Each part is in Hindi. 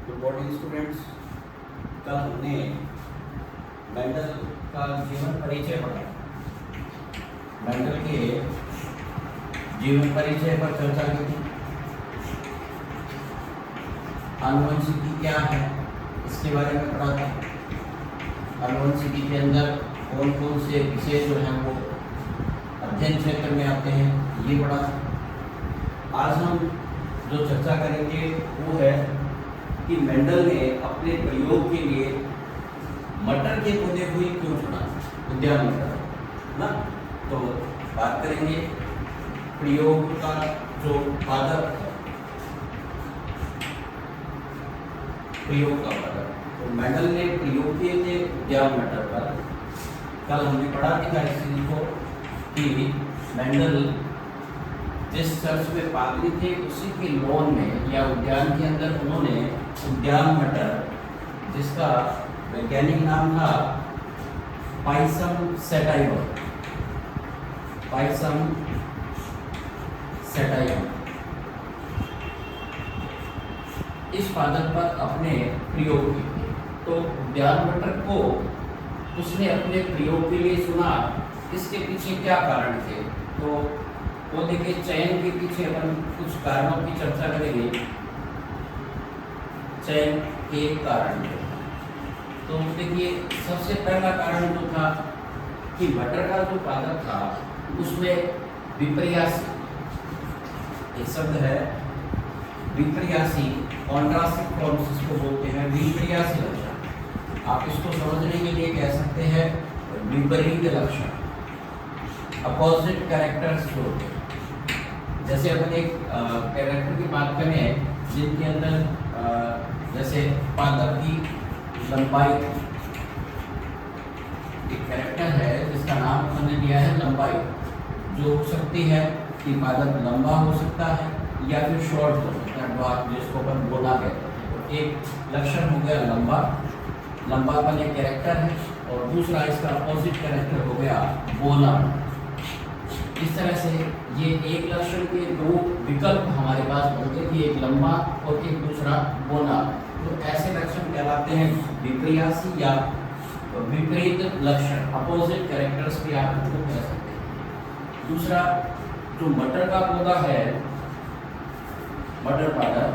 Good morning students. कल हमने मेंडल का जीवन परिचय पढ़ा। मेंडल के जीवन परिचय पर चर्चा की थी। आनुवंशिकी क्या है इसके बारे में पढ़ा था। आनुवंशिकी के अंदर कौन कौन से विषय जो हैं वो अध्ययन क्षेत्र में आते हैं ये पढ़ा था। आज हम जो चर्चा करेंगे वो है कि मेंडल ने अपने प्रयोग के लिए मटर के पौधे को ही क्यों चुना, उद्यान मटर ना। तो बात करेंगे प्रयोग का जो पादप है, प्रयोग का पादप। तो मेंडल ने प्रयोग किए थे उद्यान मटर पर। कल हमने पढ़ा भी था इस चीज को कि मेंडल जिस चर्च में पादरी थे उसी के लॉन में या उद्यान के अंदर उन्होंने उद्यान मटर, जिसका वैज्ञानिक नाम था पाइसम सेटाइवम, पाइसम सेटाइवम, इस पादप पर अपने प्रयोग किए। तो उद्यान मटर को उसने अपने प्रयोग के लिए चुना। इसके पीछे क्या कारण थे? तो पौधे के चयन के पीछे अपन कुछ कारणों की चर्चा करेंगे। चयन के कारण तो देखिए, सबसे पहला कारण जो था कि मटर का जो पादप था उसमें विपर्यासी, एक शब्द है विपर्यासी, कॉन्ट्रास्टिव फॉर्म्स इसको बोलते हैं, विपर्यासी लक्षण। आप इसको समझने के लिए कह सकते हैं विपरीत लक्षण, अपोजिट कैरेक्टर्स जो होते हैं। जैसे अपन एक कैरेक्टर की बात करें जिनके अंदर जैसे पादप की लंबाई, एक कैरेक्टर है जिसका नाम हमने दिया है लंबाई, जो हो सकती है कि पादप लंबा हो सकता है या फिर शॉर्ट हो सकता है, बात जिसको अपन बोला कहते हैं। तो एक लक्षण हो गया लंबा, लंबापन एक कैरेक्टर है, और दूसरा इसका अपोजिट कैरेक्टर हो गया बोना। इस तरह से ये एक लक्षण के दो विकल्प हमारे पास बनते थे, एक लंबा और एक दूसरा बोना। तो ऐसे लक्षण कहलाते हैं विपर्यासी या विपरीत लक्षण, अपोजिट कैरेक्टर्स भी आप उनको कह सकते हैं। दूसरा जो मटर का पौधा है, मटर पादप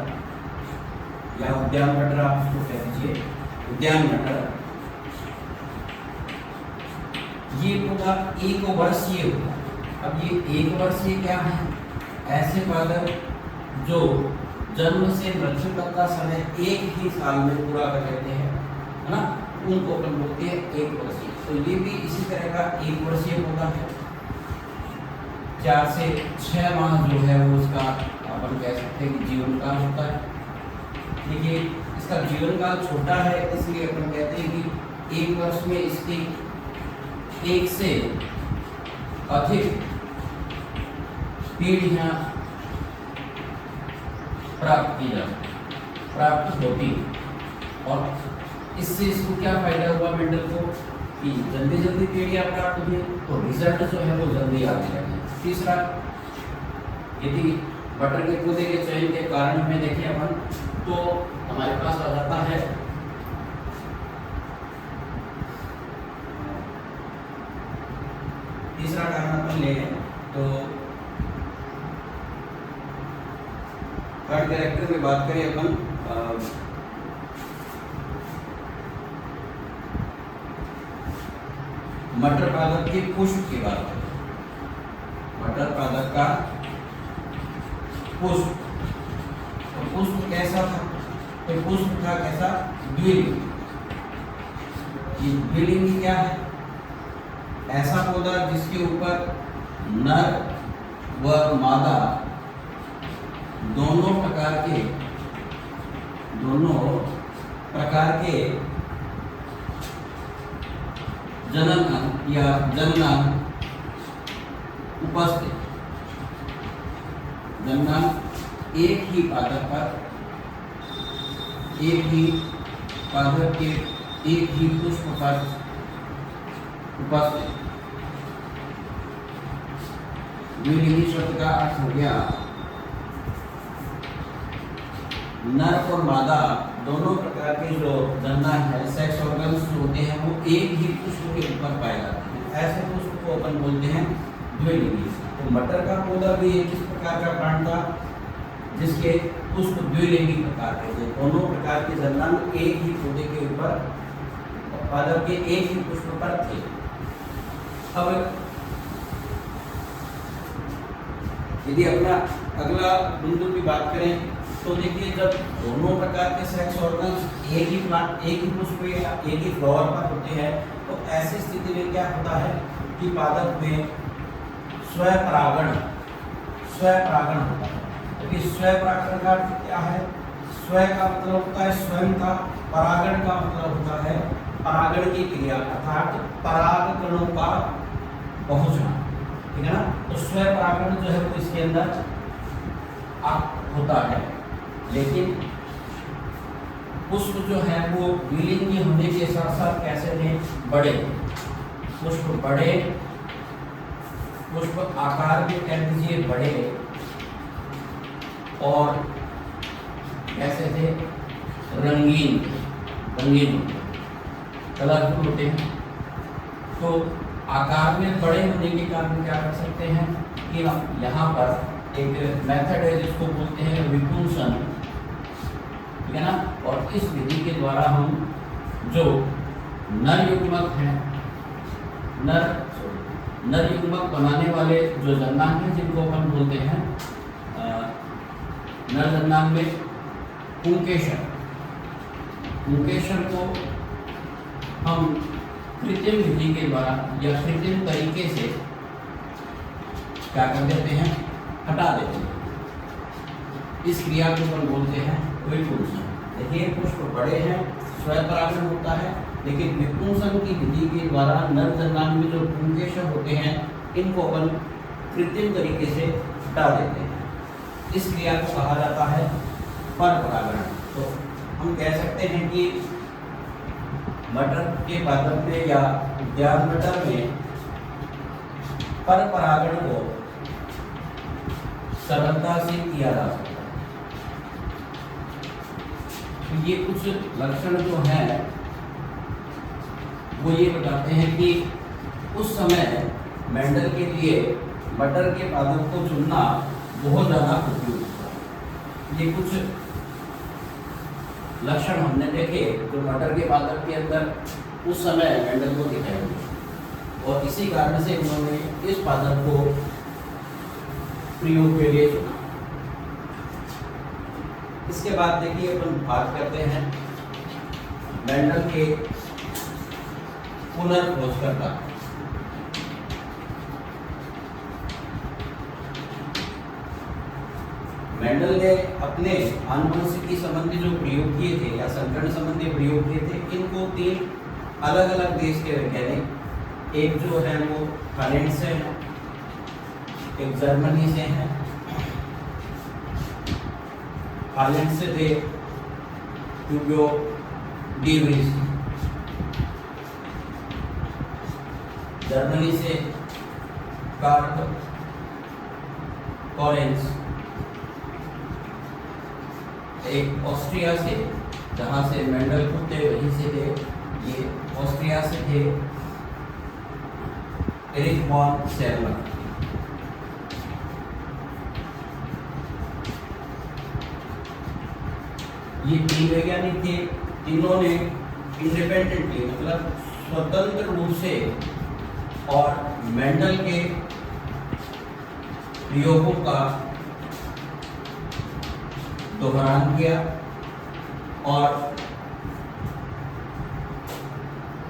या उद्यान मटर आप उसको कह दीजिए, उद्यान मटर, ये पौधा एक वर्षीय होता है। अब ये एक वर्षीय क्या है? ऐसे पादप जो जन्म से मृत्यु तक का समय एक ही साल में पूरा कर लेते हैं, है ना, उनको अपन बोलते हैं एक वर्षीय। तो ये भी इसी तरह का एक वर्षीय पौधा है। 4 से 6 माह जो है वो उसका अपन कह सकते हैं कि जीवन काल होता है। देखिए, इसका जीवन काल छोटा है, इसलिए अपन कहते हैं कि एक वर्ष में इसकी एक से अधिक पीढ़ियां प्राप्त होती। और इससे इसको क्या फायदा हुआ मेंडल को कि जल्दी जल्दी पीढ़ियां प्राप्त हुई, तो रिजल्ट जो है वो जल्दी आने लगे। तीसरा, यदि मटर के पौधे के चयन के कारण में देखें अपन, तो हमारे पास आ जाता है तीसरा कारण अपन ले लें तो थर्ड कैरेक्टर में बात करें अपन, मटर पादप के पुष्प की बात करें। मटर पादप का पुष्प, तो पुष्प कैसा था? तो पुष्प था कैसा? द्विलिंगी। द्विलिंगी क्या है? ऐसा पौधा जिसके ऊपर नर व मादा दोनों प्रकार के जनन या जननांग उपस्थित, जननांग एक ही पादप पर, एक ही पादप के एक ही पुष्प पर उपस्थित। द्विलिंगी शब्द का अर्थ हो गया नर और मादा दोनों प्रकार के जो जनना है, सेक्स ऑर्गन्स जो होते हैं, वो एक ही पुष्प के ऊपर पाए जाते हैं। ऐसे पुष्प को अपन बोलते हैं द्विलिंगी। तो मटर का पौधा भी एक इस प्रकार का प्लांट था जिसके पुष्प द्विलिंगी प्रकार के थे। दोनों प्रकार के जननांग एक ही पौधे के ऊपर, पादप के एक ही पुष्प पर थे। अब यदि अपना अगला बिंदु की बात करें तो देखिए, जब दोनों प्रकार के सेक्स ऑर्गन्स एक ही प्लांट, एक ही पुष्प या एक ही फ्लावर पर होते हैं, तो ऐसी स्थिति में क्या होता है कि पादप में स्वपरागण होता है। क्योंकि स्वपरागण का अर्थ क्या है? स्व का मतलब होता है स्वयं का, परागण का मतलब होता है परागण की क्रिया, अर्थात परागकणों का पहुंचना, ठीक है ना। तो स्वपरागण जो है वो इसके अंदर होता है। लेकिन पुष्प जो है वो द्विलिंगी होने के साथ साथ कैसे थे? बड़े पुष्प, बड़े पुष्प आकार में कह लीजिए बड़े, और कैसे थे? रंगीन कलरफुल होते हैं। तो आकार में बड़े होने के कारण क्या कर सकते हैं कि हम यहाँ पर एक मेथड है जिसको बोलते हैं विपुंसन, ठीक है ना। और इस विधि के द्वारा हम जो नर युग्मक हैं, नर युग्मक बनाने वाले जो जननांग हैं, जिनको अपन बोलते हैं नर जननांग में पुंकेसर को हम कृत्रिम विधि के द्वारा या कृत्रिम तरीके से क्या कर देते हैं? हटा देते हैं। इस क्रिया को हम बोलते हैं विपुंसन। देखिए, पुष्प बड़े हैं, स्वपरागण होता है, लेकिन विपुंसन की विधि के द्वारा नर जननांग में जो पुंकेसर होते हैं, इनको अपन कृत्रिम तरीके से हटा देते हैं। इस क्रिया को कहा जाता है परपरागण। तो हम कह सकते हैं कि मटर के पादप में या उद्यान मटर में परपरागण को सरलता से किया जा सकता है। तो ये कुछ लक्षण जो हैं वो ये बताते हैं कि उस समय मेंडल के लिए मटर के पादप को चुनना बहुत ज़्यादा उपयुक्त था। ये कुछ लक्षण हमने देखे जो मटर के पादप के अंदर उस समय मेंडल को दिखाई दिए, और इसी कारण से उन्होंने इस पादप को प्रयोग के लिए चुना। इसके बाद देखिए, अपन बात करते हैं मेंडल के पुनर्खोजकर्ता। मेंडल ने अपने आनुवंशिकी संबंधी जो प्रयोग किए थे या संकरण संबंधी प्रयोग किए थे, इनको 3 अलग अलग देश के वैज्ञानिक, एक जो है वो हॉलैंड से है, एक जर्मनी से है, हॉलैंड से थे ह्यूगो डी व्रीज, जर्मनी से कार्ल लॉरेंस, एक ऑस्ट्रिया से, जहाँ से मेंडल खुद थे वहीं से थे, ये ऑस्ट्रिया से थे एरिक वॉन सेरलर। ये 3 वैज्ञानिक थे, तीनों ने इंडिपेंडेंटली मतलब स्वतंत्र रूप से और मेंडल के प्रयोगों का दोहरान किया, और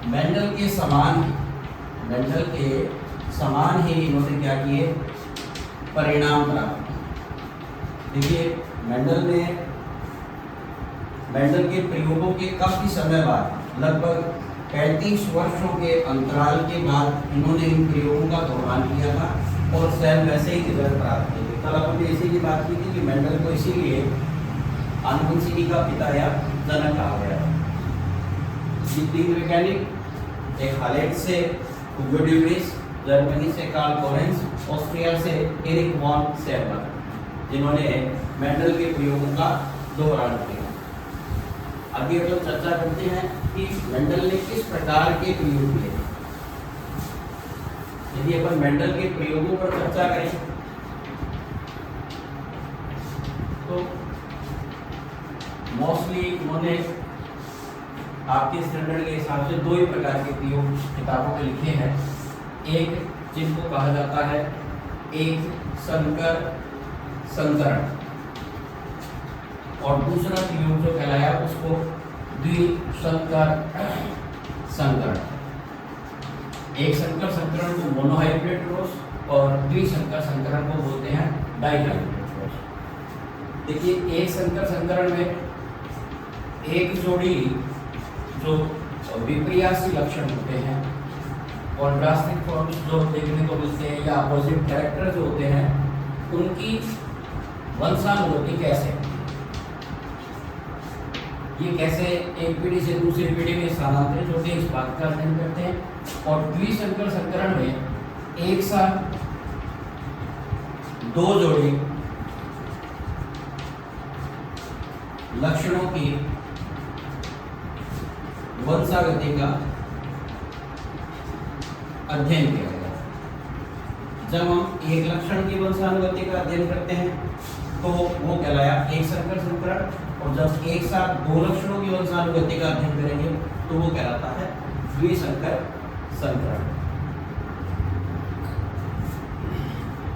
मेंडल के समान ही इन्होंने क्या किए? परिणाम प्राप्त किए। देखिए, मेंडल के प्रयोगों के काफ़ी समय बाद, लगभग 35 वर्षों के अंतराल के बाद इन्होंने इन प्रयोगों का दोहरान किया था और सेम वैसे ही रिजल्ट प्राप्त किए थे। कल अपन ने इसी की बात की थी कि मेंडल को इसीलिए आनुवंशिकी का पिता या जनक कहा गया। ये 3 वैज्ञानिक, एक हॉलैंड से ह्यूगो डी व्रीज, जर्मनी से कार्ल लॉरेंस, ऑस्ट्रिया से एरिक वॉन सेरलर, जिन्होंने मेंडल के प्रयोगों का दोहराने के लिए। आगे हम चर्चा करते हैं कि मेंडल ने किस प्रकार के प्रयोग किए। यदि अपन मेंडल के प्रयोगों पर चर्चा करें तो मोस्टली उन्होंने आपके स्टैंडर्ड के हिसाब से 2 ही प्रकार के प्रयोग किताबों में लिखे हैं। एक जिनको कहा जाता है एक संकर संकरण, और दूसरा प्रयोग जो कहलाया उसको द्विसंकर संकरण। एक संकर संकरण को मोनोहाइब्रिड क्रॉस और द्विसंकर संकरण को बोलते हैं डाइहाइब्रिड क्रॉस। देखिए एक संकर संकरण में एक जोड़ी जो विपर्यासी लक्षण होते हैं और ड्रास्टिक फॉर्म्स जो देखने को मिलते हैं या अपोजिट कैरेक्टर जो होते हैं उनकी वंशानुगति कैसे, ये कैसे एक पीढ़ी से दूसरी पीढ़ी में स्थानांतरित होते हैं, इस बात का अध्ययन करते हैं। और द्विसंकर संकरण में एक साथ 2 जोड़ी लक्षणों की वंशागति का अध्ययन किया गया। जब हम एक लक्षण की वंशानुगति का अध्ययन करते हैं तो वो कहलाया एक संकर संकरण, और जब एक साथ 2 लक्षणों की वंशानुगति का अध्ययन करेंगे तो वो कहलाता है द्विसंकर संकरण।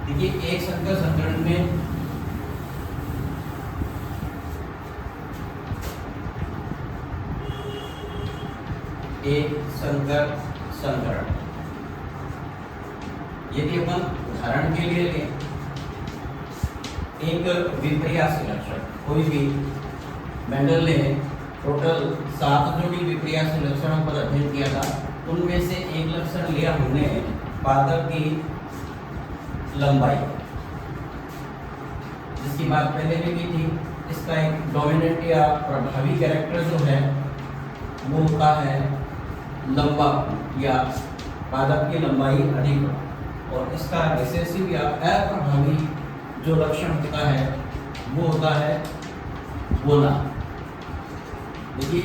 देखिए एक संकर संकरण में एक संकर संकरण, यदि अपन उदाहरण के लिए लें एक विपर्यासी लक्षण, कोई भी मेंडल ने टोटल 7 जोड़ी विपर्यासी लक्षणों पर अध्ययन किया था। उनमें से एक लक्षण लिया हमने पादप की लंबाई, जिसकी बात पहले भी की थी। इसका एक डोमिनेंट या प्रभावी कैरेक्टर जो है वो होता है लंबा या पादप की लंबाई अधिक, और इसका रिसेसिव या अप्रभावी जो लक्षण होता है वो होता है बोना। देखिए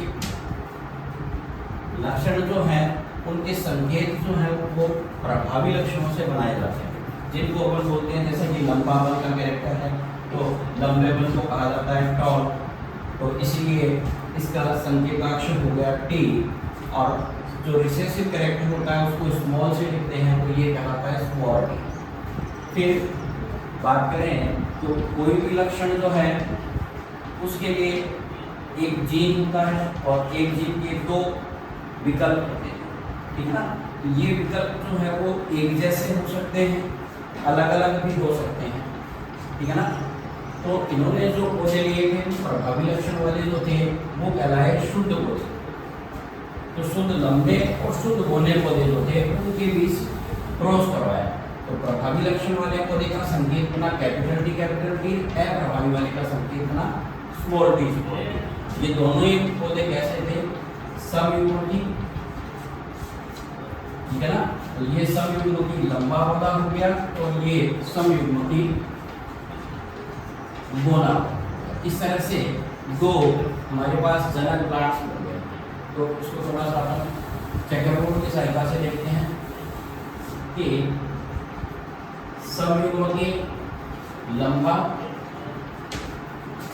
लक्षण जो है उनके संकेत जो है वो प्रभावी लक्षणों से बनाए जाते हैं, जिनको अपन बोलते हैं जैसे कि लंबापन का कैरेक्टर है तो लंबेपन को कहा जाता है टॉल, तो इसलिए इसका संकेताक्षर हो गया टी, और जो रिसेसिव कैरेक्टर होता है उसको स्मॉल से लिखते हैं तो ये कहलाता है स्मॉल टी। फिर बात करें तो कोई भी लक्षण जो है उसके लिए एक जीन होता है और एक जीन के 2 विकल्प होते हैं, ठीक है ना। तो ये विकल्प जो है वो एक जैसे हो सकते हैं, अलग अलग भी हो सकते हैं, ठीक है ना। तो इन्होंने जो पौधे लिए थे प्रभावी लक्षण वाले जो थे वो कहलाए शुद्ध पौधे। तो शुद्ध लंबे और शुद्ध बोने पौधे जो थे उनके बीच क्रॉस करवाया, तो प्रभावी लक्षण वाले पौधे का संकेत बना कैपिटल टी, अप्रभावी वाले का संकेत बना स्मॉल टी। ये दोनों ही पौधे कैसे थे, समयुग्मकी, ठीक है ना। तो ये समयुग्मकी लंबा पौधा हो गया और ये समयुग्मकी बोना। इस तरह से 2 हमारे पास जनक प्लांट्स बन गए। तो इसको थोड़ा सा अपन चेकरबोर्ड की सहायता से देखते हैं कि समयुग्मकी लंबा,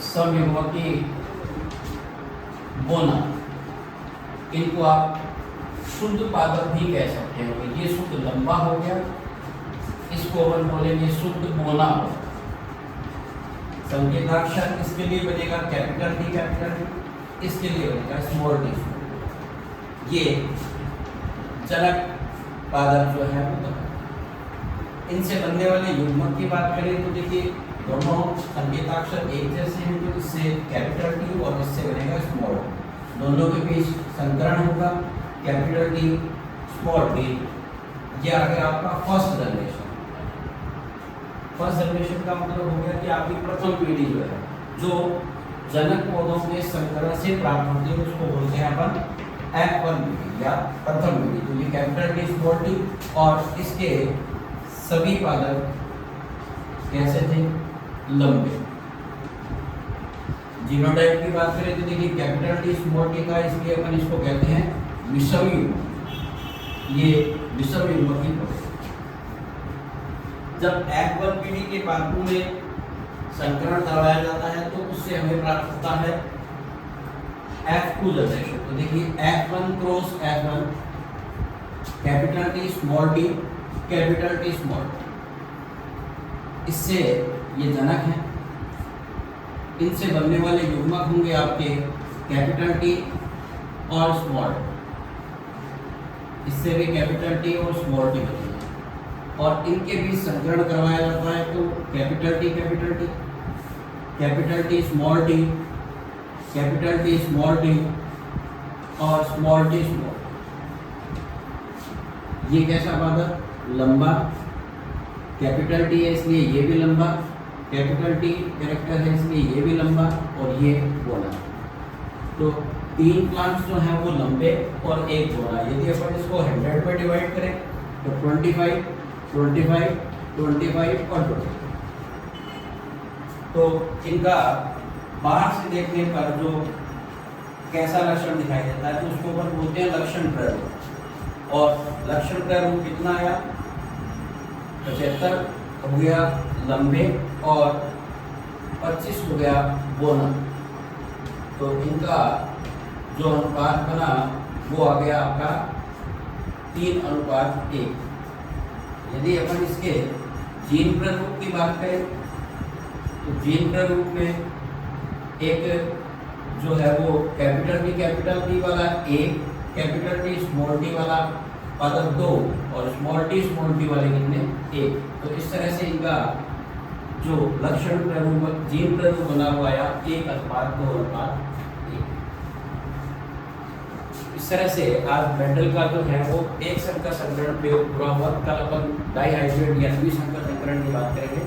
समयुग्मकी बोना, इनको आप शुद्ध पादप भी कह सकते हो। ये शुद्ध लंबा हो गया, इसको अपन बोलेंगे शुद्ध बोना। संकेताक्षर इसके लिए बनेगा कैपिटल टी, इसके लिए बनेगा स्मॉल टी। ये जनक पादप जो है वो इनसे बनने वाले युग्मक की बात करें तो देखिए दोनों संकेताक्षर एक जैसे हैं, तो इससे कैपिटल टी और इससे बनेगा स्मॉल। दोनों के बीच संकरण होगा कैपिटल टी स्मॉल टी। ये आ गया आपका फर्स्ट जनरेशन। फर्स्ट जनरेशन का मतलब हो गया कि आपकी प्रथम पीढ़ी जो है, जो जनक पौधों के संकरण से प्राप्त होती है उसको बोलते हैं अपन F1 पीढ़ी या प्रथम पीढ़ी। तो ये कैपिटल टी स्मॉल टी, और इसके सभी पादप कैसे थे, लंबे। जीनोटाइप की बात करें तो देखिए कैपिटल टी स्मॉल टी का, इसलिए अपन इसको कहते हैं विषम युग्म। ये विषम युग्म की प्रॉपर्टी। जब F1PD के पार्थू में संकरण करवाया जाता है तो उससे हमें प्राप्त होता है F2 जनरेशन। तो देखिए F1 cross F1, capital T small T, capital T small T, इससे ये जनक है। इनसे बनने वाले युग्मक होंगे आपके कैपिटल टी और स्मॉल, इससे भी कैपिटल टी और स्मॉल टी बनेंगे और इनके बीच संकरण करवाया जाता है तो capital T capital T, capital T small T, capital T small T और स्मॉल टी स्मॉल। ये कैसा पादप? लंबा। कैपिटल टी है इसलिए ये भी लंबा, कैपिटल टी कैरेक्टर है इसलिए ये भी लंबा और ये गोला। तो 3 प्लांट्स जो हैं वो लंबे और एक गोला। यदि अपन इसको 100 में डिवाइड करें तो 25, 25, 25 और 25। तो इनका बाहर से देखने पर जो कैसा लक्षण दिखाई देता है तो उसको अपन बोलते हैं लक्षण प्रारूप। और लक्षण प्रारूप कितना आया? 75 हो गया लंबे और 25 हो गया गोला। तो इनका जो अनुपात बना वो आ गया आपका 3:1। यदि अपन इसके जीन प्रारूप की बात करें तो जीन प्रारूप में एक जो है वो कैपिटल टी वाला 1, कैपिटल टी स्मॉल टी वाला पादप 2 और स्मॉल टी वाले कितने? 1। तो इस तरह से इनका जो लक्षण प्रारूप जीन प्रारूप बना हुआ आया 1:2:1। इस तरह से आज मेंडल का जो है वो एक संकर संकरण प्रयोग पूरा हुआ। कल अपन डाइहाइड्रेट या द्विसंकर संकरण की बात करेंगे।